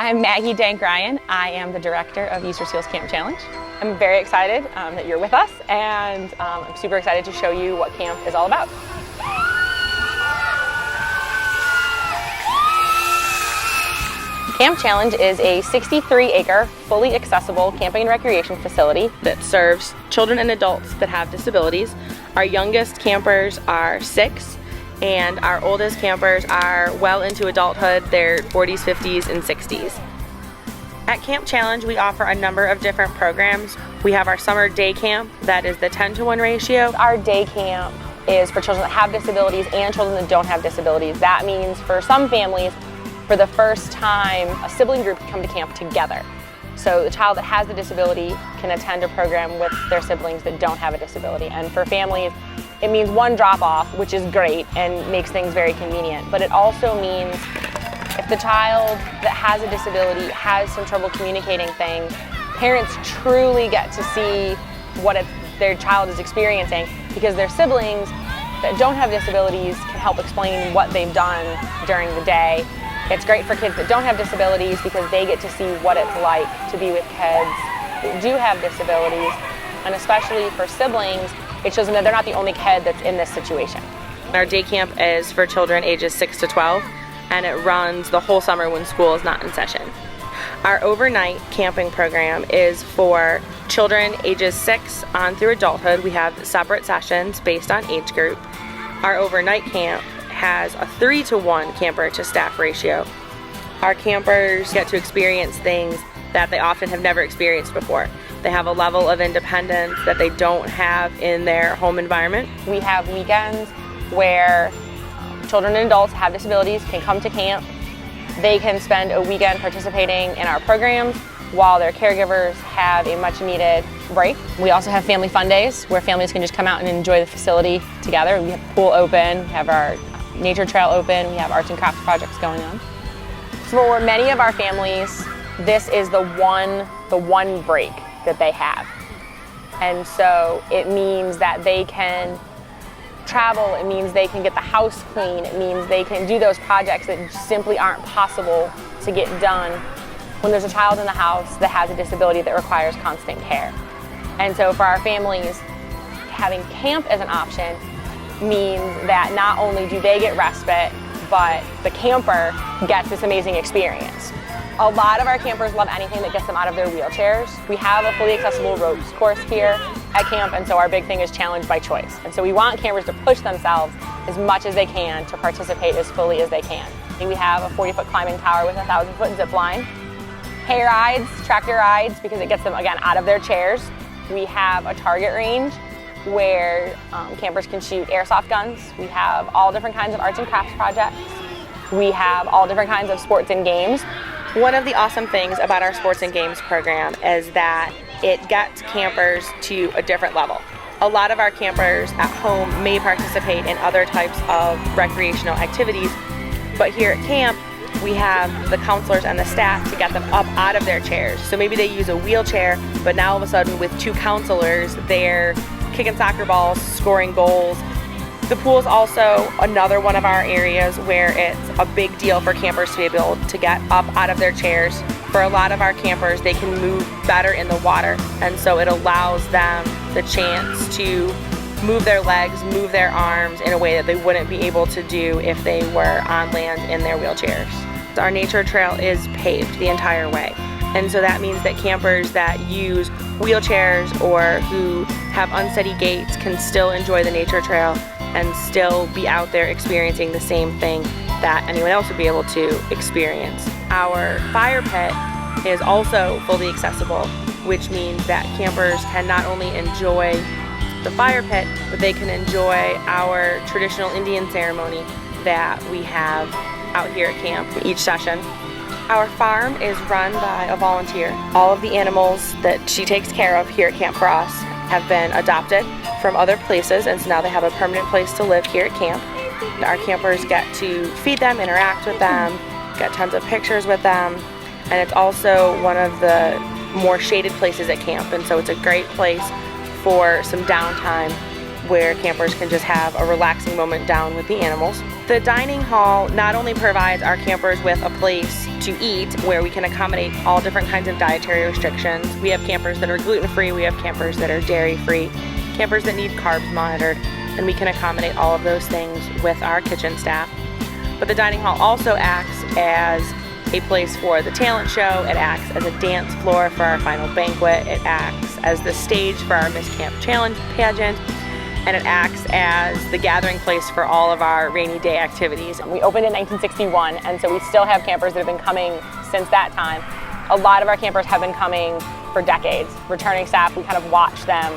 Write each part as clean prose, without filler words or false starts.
I'm Maggie Dank-Ryan. I am the director of Easterseals Camp Challenge. I'm very excited that you're with us, and I'm super excited to show you what camp is all about. Camp Challenge is a 63-acre, fully accessible camping and recreation facility that serves children and adults that have disabilities. Our youngest campers are 6, and our oldest campers are well into adulthood. They're 40s, 50s, and 60s. At Camp Challenge, we offer a number of different programs. We have our summer day camp, that is the 10-to-1 ratio. Our day camp is for children that have disabilities and children that don't have disabilities. That means for some families, for the first time, a sibling group can come to camp together. So the child that has the disability can attend a program with their siblings that don't have a disability. And for families, it means one drop-off, which is great and makes things very convenient. But it also means if the child that has a disability has some trouble communicating things, parents truly get to see what their child is experiencing, because their siblings that don't have disabilities can help explain what they've done during the day. It's great for kids that don't have disabilities because they get to see what it's like to be with kids that do have disabilities, and especially for siblings, it shows them that they're not the only kid that's in this situation. Our day camp is for children ages 6 to 12, and it runs the whole summer when school is not in session. Our overnight camping program is for children ages 6 on through adulthood. We have separate sessions based on age group. Our overnight camp has a 3-to-1 camper to staff ratio. Our campers get to experience things that they often have never experienced before. They have a level of independence that they don't have in their home environment. We have weekends where children and adults have disabilities can come to camp. They can spend a weekend participating in our programs while their caregivers have a much needed break. We also have family fun days where families can just come out and enjoy the facility together. We have the pool open, we have our nature trail open, we have arts and crafts projects going on. For many of our families, this is the one break that they have. And so it means that they can travel, it means they can get the house clean, it means they can do those projects that simply aren't possible to get done when there's a child in the house that has a disability that requires constant care. And so for our families, having camp as an option means that not only do they get respite, but the camper gets this amazing experience. A lot of our campers love anything that gets them out of their wheelchairs. We have a fully accessible ropes course here at camp, and so our big thing is challenge by choice. And so we want campers to push themselves as much as they can to participate as fully as they can. We have a 40-foot climbing tower with a 1,000-foot zip line, hay rides, tractor rides, because it gets them, again, out of their chairs. We have a target range where campers can shoot airsoft guns. We have all different kinds of arts and crafts projects. We have all different kinds of sports and games. One of the awesome things about our sports and games program is that it gets campers to a different level. A lot of our campers at home may participate in other types of recreational activities, but here at camp, we have the counselors and the staff to get them up out of their chairs. So maybe they use a wheelchair, but now all of a sudden with 2 counselors, they're kicking soccer balls, scoring goals. The pool is also another one of our areas where it's a big deal for campers to be able to get up out of their chairs. For a lot of our campers, they can move better in the water, and so it allows them the chance to move their legs, move their arms in a way that they wouldn't be able to do if they were on land in their wheelchairs. Our nature trail is paved the entire way, and so that means that campers that use wheelchairs or who have unsteady gaits can still enjoy the nature trail and still be out there experiencing the same thing that anyone else would be able to experience. Our fire pit is also fully accessible, which means that campers can not only enjoy the fire pit, but they can enjoy our traditional Indian ceremony that we have out here at camp each session. Our farm is run by a volunteer. All of the animals that she takes care of here at Camp for us have been adopted from other places, and so now they have a permanent place to live here at camp. Our campers get to feed them, interact with them, get tons of pictures with them, and it's also one of the more shaded places at camp, and so it's a great place for some downtime where campers can just have a relaxing moment down with the animals. The dining hall not only provides our campers with a place to eat, where we can accommodate all different kinds of dietary restrictions. We have campers that are gluten-free, we have campers that are dairy-free, campers that need carbs monitored, and we can accommodate all of those things with our kitchen staff. But the dining hall also acts as a place for the talent show, it acts as a dance floor for our final banquet, it acts as the stage for our Miss Camp Challenge pageant, and it acts as the gathering place for all of our rainy day activities. We opened in 1961, and so we still have campers that have been coming since that time. A lot of our campers have been coming for decades. Returning staff, we kind of watch them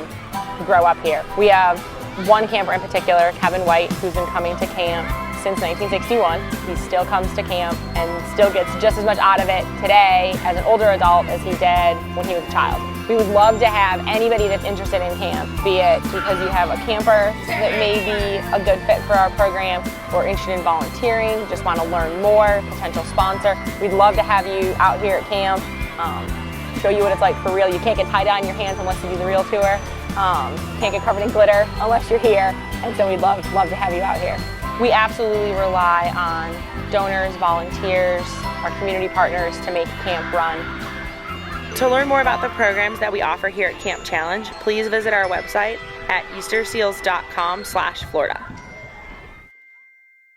grow up here. We have one camper in particular, Kevin White, who's been coming to camp since 1961. He still comes to camp and still gets just as much out of it today as an older adult as he did when he was a child. We would love to have anybody that's interested in camp, be it because you have a camper that may be a good fit for our program, or interested in volunteering, just want to learn more, potential sponsor. We'd love to have you out here at camp, show you what it's like for real. You can't get tie-dye on your hands unless you do the real tour. Can't get covered in glitter unless you're here, and so we'd love to have you out here. We absolutely rely on donors, volunteers, our community partners to make camp run. To learn more about the programs that we offer here at Camp Challenge, please visit our website at easterseals.com/Florida.